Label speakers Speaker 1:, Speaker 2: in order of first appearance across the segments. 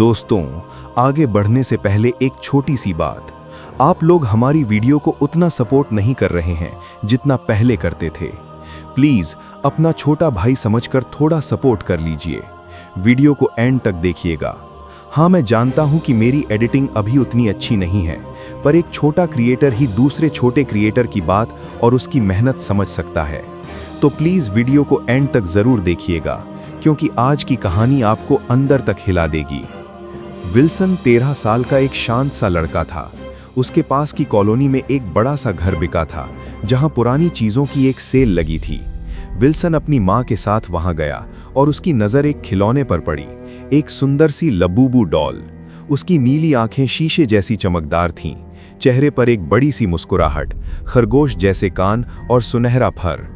Speaker 1: दोस्तों, आगे बढ़ने से पहले एक छोटी सी बात। आप लोग हमारी वीडियो को उतना सपोर्ट नहीं कर रहे हैं जितना पहले करते थे। प्लीज अपना छोटा भाई समझकर थोड़ा सपोर्ट कर लीजिए। वीडियो को एंड तक देखिएगा। हाँ, मैं जानता हूं कि मेरी एडिटिंग अभी उतनी अच्छी नहीं है, पर एक छोटा क्रिएटर ही दूसरे छोटे क्रिएटर की बात और उसकी मेहनत समझ सकता है। तो प्लीज वीडियो को एंड तक जरूर देखिएगा, क्योंकि आज की कहानी आपको अंदर तक हिला देगी। विल्सन 13 साल का एक शांत सा लड़का था। उसके पास की कॉलोनी में एक बड़ा सा घर बिका था, जहां पुरानी चीजों की एक सेल लगी थी। विल्सन अपनी मां के साथ वहां गया और उसकी नजर एक खिलौने पर पड़ी, एक सुंदर सी लबूबू डॉल। उसकी नीली आंखें शीशे जैसी चमकदार थीं, चेहरे पर एक बड़ी सी मुस्कुराहट, खरगोश जैसे कान और सुनहरा फर।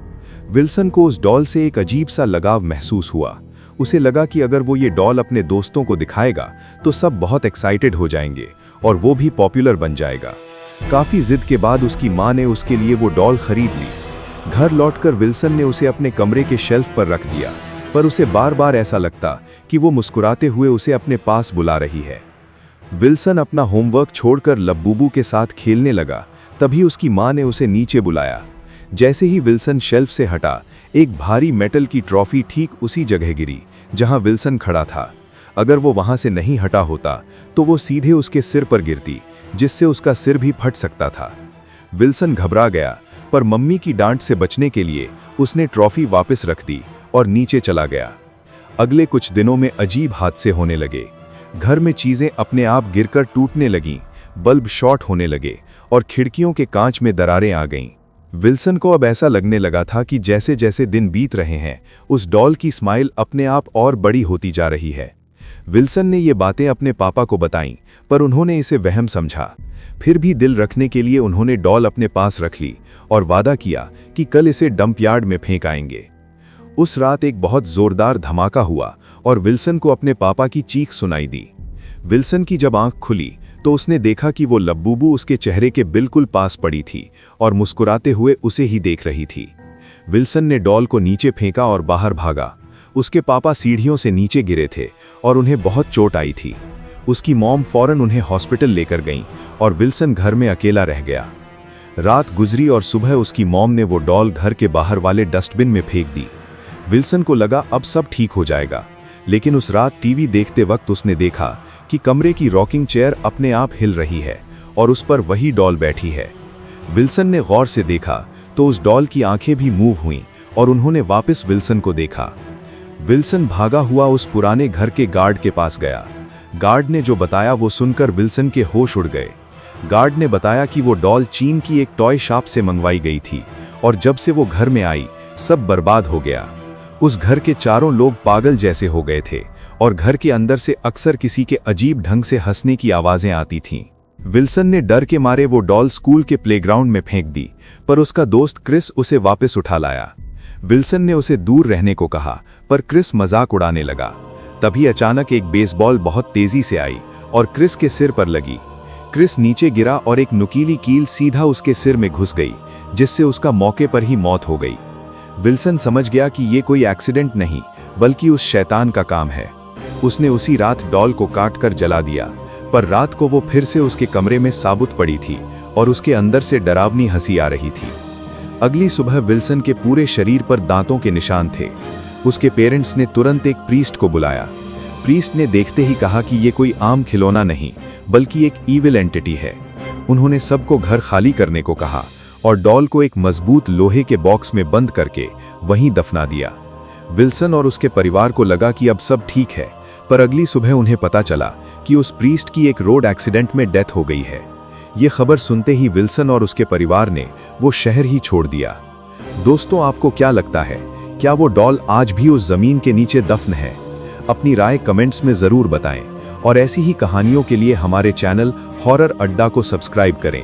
Speaker 1: विल्सन को उस डॉल से एक अजीब सा लगाव महसूस हुआ। उसे लगा कि अगर वो ये डॉल अपने दोस्तों को दिखाएगा तो सब बहुत एक्साइटेड हो जाएंगे और वो भी पॉपुलर बन जाएगा। काफी जिद के बाद उसकी मां ने उसके लिए वो डॉल खरीद ली। घर लौटकर विल्सन ने उसे अपने कमरे के शेल्फ पर रख दिया, पर उसे बार बार ऐसा लगता कि वो मुस्कुराते हुए उसे अपने पास बुला रही है। विल्सन अपना होमवर्क छोड़कर लबूबू के साथ खेलने लगा, तभी उसकी मां ने उसे नीचे बुलाया। जैसे ही विल्सन शेल्फ से हटा, एक भारी मेटल की ट्रॉफी ठीक उसी जगह गिरी जहां विल्सन खड़ा था। अगर वो वहां से नहीं हटा होता तो वो सीधे उसके सिर पर गिरती, जिससे उसका सिर भी फट सकता था। विल्सन घबरा गया, पर मम्मी की डांट से बचने के लिए उसने ट्रॉफी वापस रख दी और नीचे चला गया। अगले कुछ दिनों में अजीब हादसे होने लगे। घर में चीजें अपने आप गिरकर टूटने लगीं, बल्ब शॉर्ट होने लगे और खिड़कियों के कांच में दरारें आ गईं। विल्सन को अब ऐसा लगने लगा था कि जैसे जैसे दिन बीत रहे हैं, उस डॉल की स्माइल अपने आप और बड़ी होती जा रही है। विल्सन ने ये बातें अपने पापा को बताईं, पर उन्होंने इसे वहम समझा। फिर भी दिल रखने के लिए उन्होंने डॉल अपने पास रख ली और वादा किया कि कल इसे डंप यार्ड में फेंक आएंगे। उस रात एक बहुत जोरदार धमाका हुआ और विल्सन को अपने पापा की चीख सुनाई दी। विल्सन की जब आंख खुली तो उसने देखा कि वो लबूबू उसके चेहरे के बिल्कुल पास पड़ी थी और मुस्कुराते हुए उसे ही देख रही थी। विल्सन ने डॉल को नीचे फेंका और बाहर भागा। उसके पापा सीढ़ियों से नीचे गिरे थे और उन्हें बहुत चोट आई थी। उसकी मॉम फौरन उन्हें हॉस्पिटल लेकर गईं और विल्सन घर में अकेला रह गया। रात गुजरी और सुबह उसकी मॉम ने वो डॉल घर के बाहर वाले डस्टबिन में फेंक दी। विल्सन को लगा अब सब ठीक हो जाएगा, लेकिन उस रात टीवी देखते वक्त उसने देखा कि कमरे की रॉकिंग चेयर अपने आप हिल रही है और उस पर वही डॉल बैठी है। विल्सन ने गौर से देखा तो उस डॉल की आंखें भी मूव हुईं और उन्होंने वापस विल्सन को देखा। विल्सन भागा हुआ उस पुराने घर के गार्ड के पास गया। गार्ड ने जो बताया वो सुनकर विल्सन के होश उड़ गए। गार्ड ने बताया कि वो डॉल चीन की एक टॉय शॉप से मंगवाई गई थी और जब से वो घर में आई सब बर्बाद हो गया। उस घर के चारों लोग पागल जैसे हो गए थे और घर के अंदर से अक्सर किसी के अजीब ढंग से हंसने की आवाजें आती थीं। विल्सन ने डर के मारे वो डॉल स्कूल के प्लेग्राउंड में फेंक दी, पर उसका दोस्त क्रिस उसे वापस उठा लाया। विल्सन ने उसे दूर रहने को कहा, पर क्रिस मजाक उड़ाने लगा। तभी अचानक एक बेसबॉल बहुत तेजी से आई और क्रिस के सिर पर लगी। क्रिस नीचे गिरा और एक नुकीली कील सीधा उसके सिर में घुस गई, जिससे उसका मौके पर ही मौत हो गई। विल्सन समझ गया कि ये कोई एक्सीडेंट नहीं, बल्कि उस शैतान का काम है। उसने उसी रात डॉल को काट कर जला दिया, पर रात को वो फिर से उसके कमरे में साबुत पड़ी थी और उसके अंदर से डरावनी हंसी आ रही थी। अगली सुबह विल्सन के पूरे शरीर पर दांतों के निशान थे। उसके पेरेंट्स ने तुरंत एक प्रीस्ट को बुलाया। प्रीस्ट ने देखते ही कहा कि ये कोई आम खिलौना नहीं, बल्कि एक ईविल एंटिटी है। उन्होंने सबको घर खाली करने को कहा और डॉल को एक मजबूत लोहे के बॉक्स में बंद करके वहीं दफना दिया। विल्सन और उसके परिवार को लगा कि अब सब ठीक है, पर अगली सुबह उन्हें पता चला कि उस प्रीस्ट की एक रोड एक्सीडेंट में डेथ हो गई है। ये खबर सुनते ही विल्सन और उसके परिवार ने वो शहर ही छोड़ दिया। दोस्तों, आपको क्या लगता है, क्या वो डॉल आज भी उस जमीन के नीचे दफन है? अपनी राय कमेंट्स में जरूर बताएं और ऐसी ही कहानियों के लिए हमारे चैनल हॉरर अड्डा को सब्सक्राइब करें।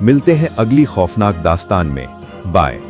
Speaker 1: मिलते हैं अगली खौफनाक दास्तान में। बाय।